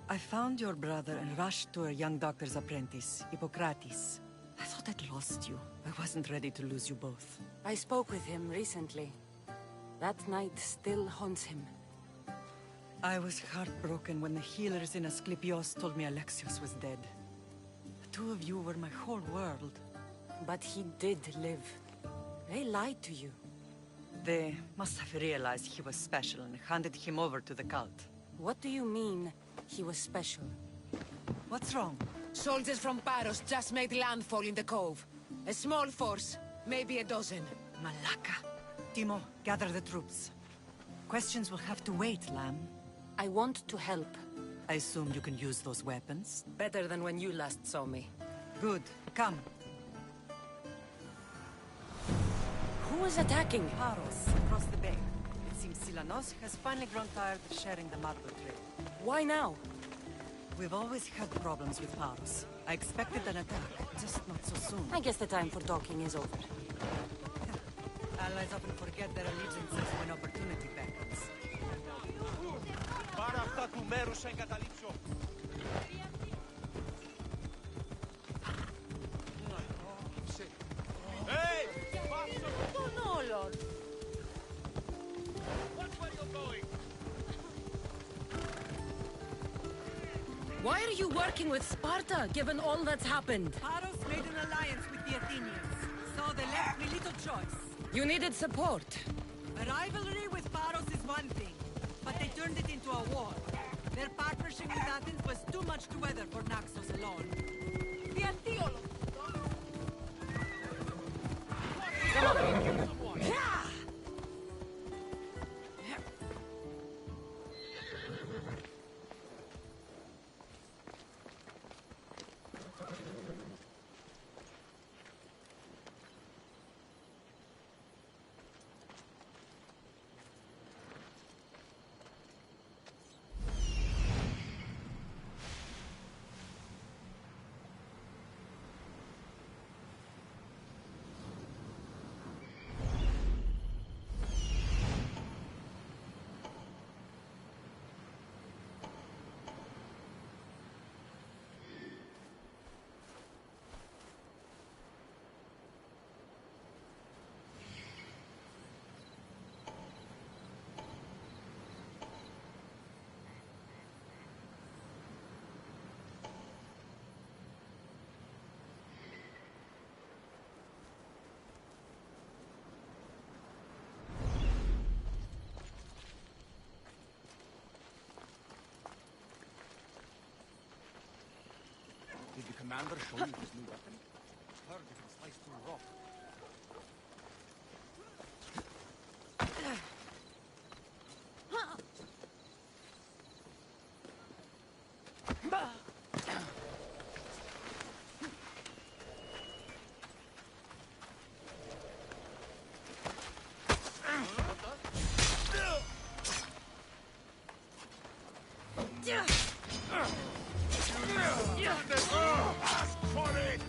I found your brother and rushed to a young doctor's apprentice, Hippocrates. I thought I'd lost you. I wasn't ready to lose you both. I spoke with him recently. That night still haunts him. I was heartbroken when the healers in Asclepios told me Alexios was dead. The two of you were my whole world. But he did live. They lied to you. They must have realized he was special and handed him over to the cult. What do you mean, he was special? What's wrong? Soldiers from Paros just made landfall in the cove. A small force, maybe a dozen. Malaka. Timo, gather the troops. Questions will have to wait, Lamb. I want to help. I assume you can use those weapons? Better than when you last saw me. Good. Come. Who is attacking? Paros, across the bay. It seems Silanos has finally grown tired of sharing the marble trade. Why now? We've always had problems with Paros. I expected an attack, just not so soon. I guess the time for talking is over. Allies often forget their allegiances when opportunity beckons. Πάρε αυτά του μέρους σε εγκαταλείψω. Hey! Τον όλον! Watch where you're going! Why are you working with Sparta, given all that's happened? Paros made an alliance with the Athenians, so they left me little choice. You needed support. A rivalry with Paros is one thing, but they turned it into a war. Their partnership with Athens was too much to weather for Naxos alone. Did the commander show you his new weapon? Heard it can slice through rock. Ask for it!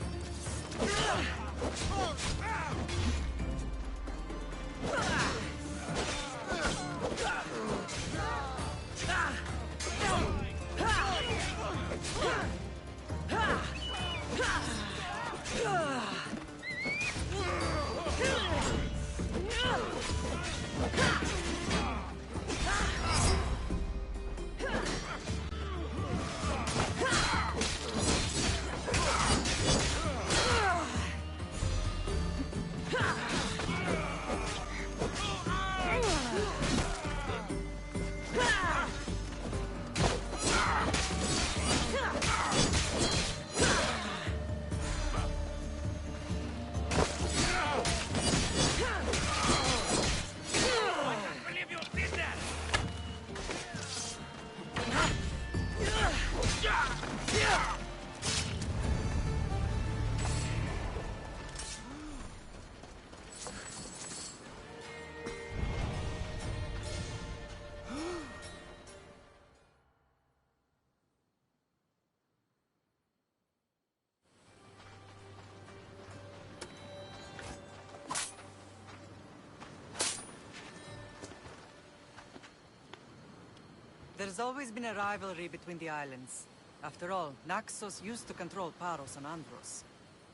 There's always been a rivalry between the islands. After all, Naxos used to control Paros and Andros.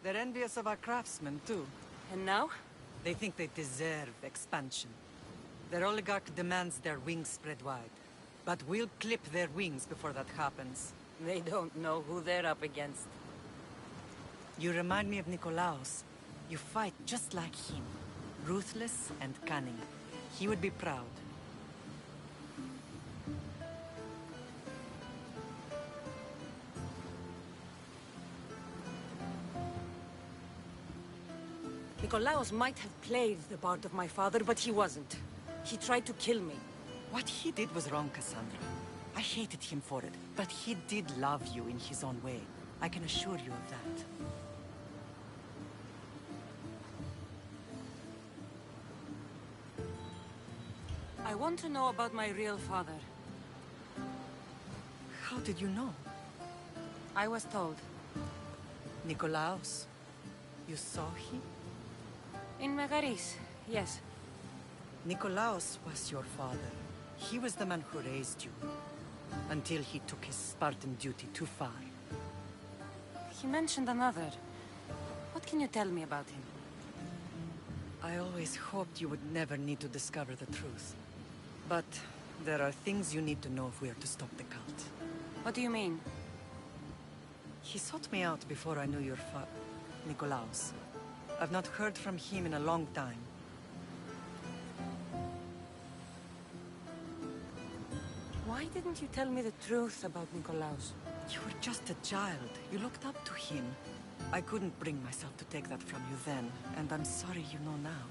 They're envious of our craftsmen, too. And now? They think they deserve expansion. Their oligarch demands their wings spread wide. But we'll clip their wings before that happens. They don't know who they're up against. You remind me of Nikolaos. You fight just like him. Ruthless and cunning. He would be proud. Nikolaos might have played the part of my father, but he wasn't. He tried to kill me. What he did was wrong, Cassandra. I hated him for it, but he did love you in his own way. I can assure you of that. I want to know about my real father. How did you know? I was told. Nikolaos? You saw him? In Megaris, yes. Nikolaos was your father. He was the man who raised you. Until he took his Spartan duty too far. He mentioned another. What can you tell me about him? I always hoped you would never need to discover the truth. But there are things you need to know if we are to stop the cult. What do you mean? He sought me out before I knew your Nikolaos. I've not heard from him in a long time. Why didn't you tell me the truth about Nikolaos? You were just a child. You looked up to him. I couldn't bring myself to take that from you then, and I'm sorry you know now.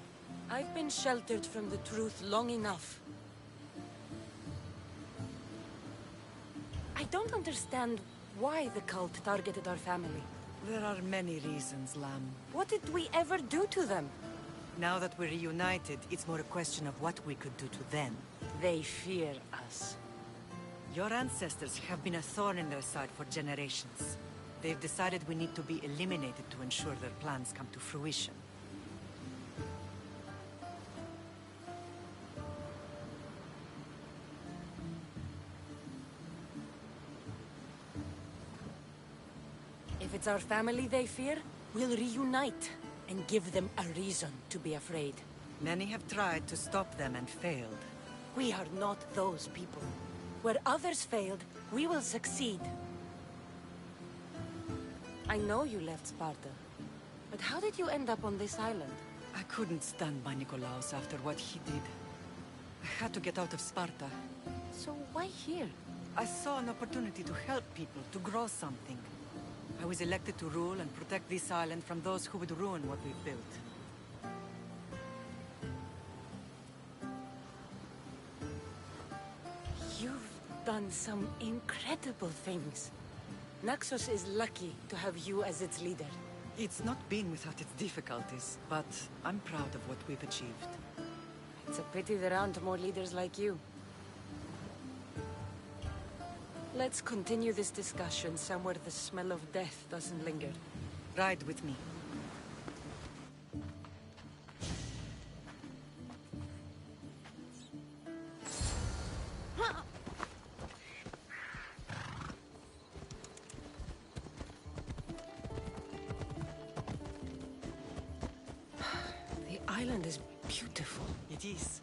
I've been sheltered from the truth long enough. I don't understand why the cult targeted our family. There are many reasons, Lamb. What did we ever do to them? Now that we're reunited, it's more a question of what we could do to them. They fear us. Your ancestors have been a thorn in their side for generations. They've decided we need to be eliminated to ensure their plans come to fruition. If it's our family they fear, we'll reunite and give them a reason to be afraid. Many have tried to stop them and failed. We are not those people. Where others failed, we will succeed. I know you left Sparta, but how did you end up on this island? I couldn't stand by Nikolaos after what he did. I had to get out of Sparta. So why here? I saw an opportunity to help people, to grow something. I was elected to rule and protect this island from those who would ruin what we've built. You've done some incredible things. Naxos is lucky to have you as its leader. It's not been without its difficulties, but I'm proud of what we've achieved. It's a pity there aren't more leaders like you. Let's continue this discussion somewhere the smell of death doesn't linger. Ride with me. The island is beautiful. It is.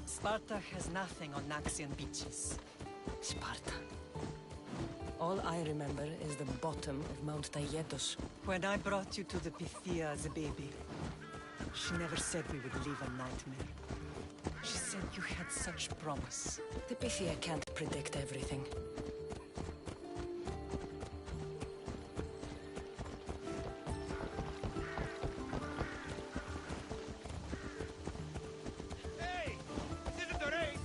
Sparta has nothing on Naxian beaches. Sparta. All I remember is the bottom of Mount Taygetos. When I brought you to the Pythia as a baby, she never said we would live a nightmare. She said you had such promise. The Pythia can't predict everything. Hey! This isn't a race!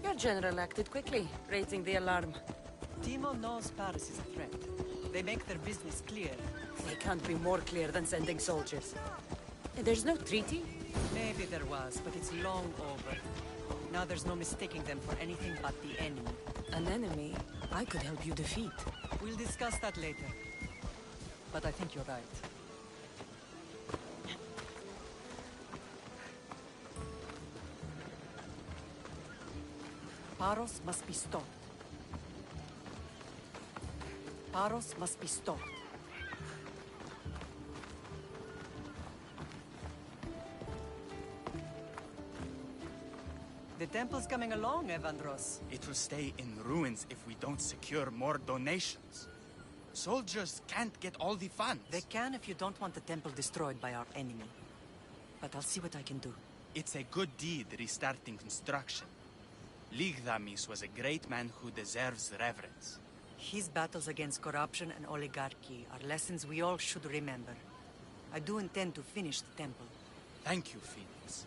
Your general acted quickly, raising the alarm. Timo knows Paris is a threat. They make their business clear. They can't be more clear than sending soldiers. There's no treaty? Maybe there was, but it's long over. Now there's no mistaking them for anything but the enemy. An enemy I could help you defeat. We'll discuss that later. But I think you're right. Paros must be stopped. Paros must be stopped. The temple's coming along, Evandros. It will stay in ruins if we don't secure more donations. Soldiers can't get all the funds. They can if you don't want the temple destroyed by our enemy. But I'll see what I can do. It's a good deed restarting construction. Ligdamis was a great man who deserves reverence. His battles against corruption and oligarchy are lessons we all should remember. I do intend to finish the temple. Thank you, Phoenix.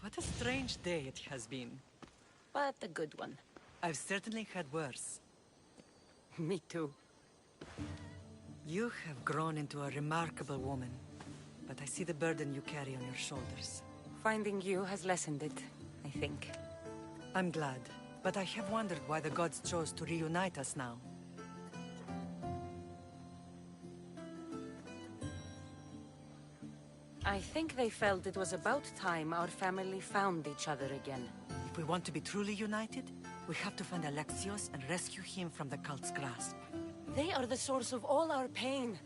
What a strange day it has been. But a good one. I've certainly had worse. Me too. You have grown into a remarkable woman, but I see the burden you carry on your shoulders. Finding you has lessened it, I think. I'm glad, but I have wondered why the gods chose to reunite us now. I think they felt it was about time our family found each other again. If we want to be truly united, we have to find Alexios and rescue him from the cult's grasp. They are the source of all our pain,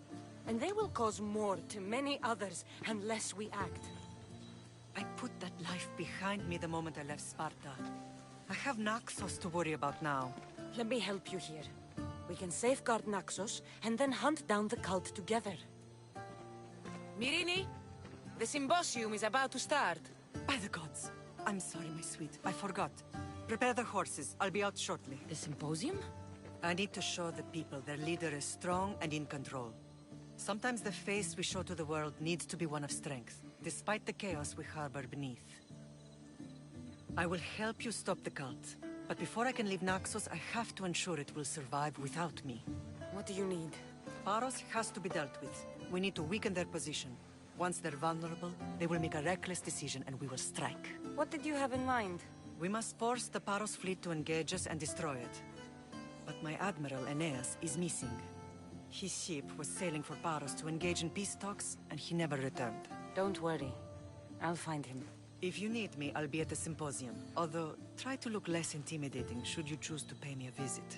and they will cause more to many others unless we act. I put that life behind me the moment I left Sparta. I have Naxos to worry about now. Let me help you here. We can safeguard Naxos and then hunt down the cult together. Myrini, the symposium is about to start. By the gods. I'm sorry, my sweet. I forgot. Prepare the horses. I'll be out shortly. The symposium? I need to show the people their leader is strong and in control. Sometimes the face we show to the world needs to be one of strength, despite the chaos we harbor beneath. I will help you stop the cult, but before I can leave Naxos, I have to ensure it will survive without me. What do you need? Paros has to be dealt with. We need to weaken their position. Once they're vulnerable, they will make a reckless decision and we will strike. What did you have in mind? We must force the Paros fleet to engage us and destroy it. But my admiral, Aeneas, is missing. His ship was sailing for Paros to engage in peace talks, and he never returned. Don't worry. I'll find him. If you need me, I'll be at the symposium. Although, try to look less intimidating should you choose to pay me a visit.